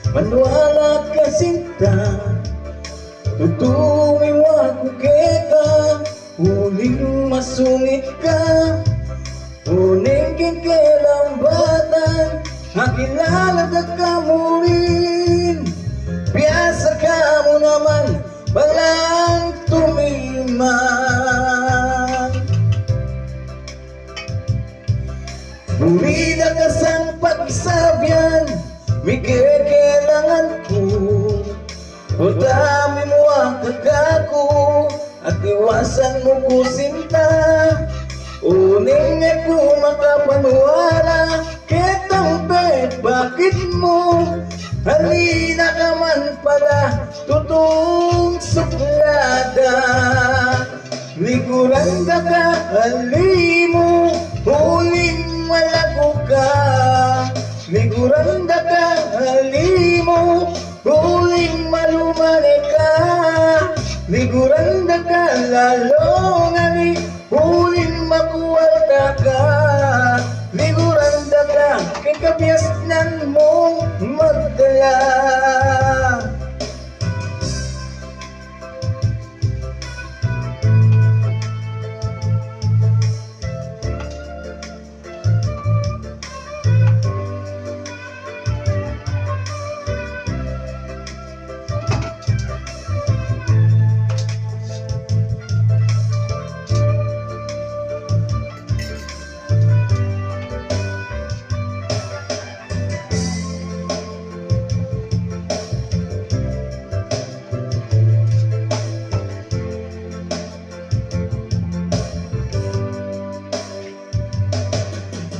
Manuala ka sinta, tutumiwa ko ka, huling masungit ka, huling kikilambatan, makilala ka mo rin. Piyasa ka mo naman, walang tumiman. Bumida ka sang pagsabyan, may kailangan ko. O dami mo ang kagako, at iwasan mo ko sinta. Uning ako makapanuwala, kitang bakit mo? Halina ka man pala, tutong suklada. Liguran ka ka, halimo, huling malago ka. Liguran ka ka, halimo, huling malumali ka. Liguran ka ka, lalong ali, huling makuwalta ka. Liguran ka ka, kikabyasnan mong magdala.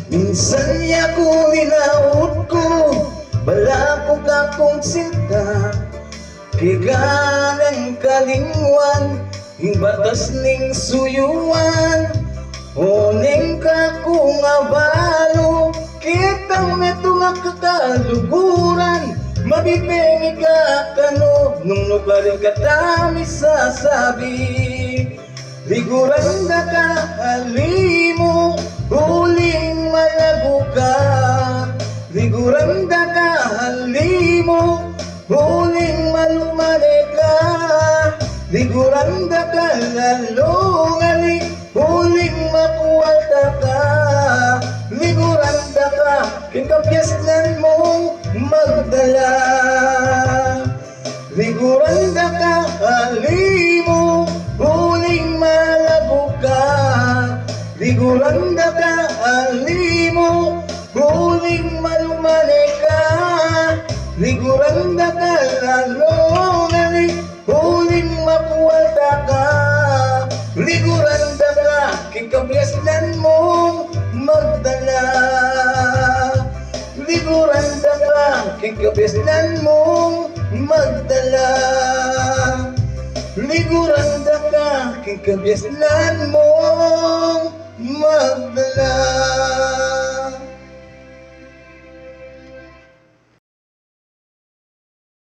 Minsan niya ko ninaot ko, bala ko ka kong sinta. Kiganang kalingwan, batas ning suyuan. Huning ka kong abalo, kitang neto nga kakaluguran. Mabibingi ka kano, nung nukaling katami sasabi. Liguran na ka, halimo, huling malago ka. Liguran na ka, halimo, huling malumali ka. Liguran na ka, lalong ali, huling makuwalta ka. Liguran na ka, kikabyasnan mong magdala. Liguran na ka, halimo, huling malago ka. Liguran na ka, halimo, huling malumali ka. Liguran na ka, lalong ali, huling makuwalta ka. Liguran na ka, kikabyasnan mong magdala. Liguran na ka, kikabyasnan mong magdala. Liguran na ka, kikabyasnan mong magdala.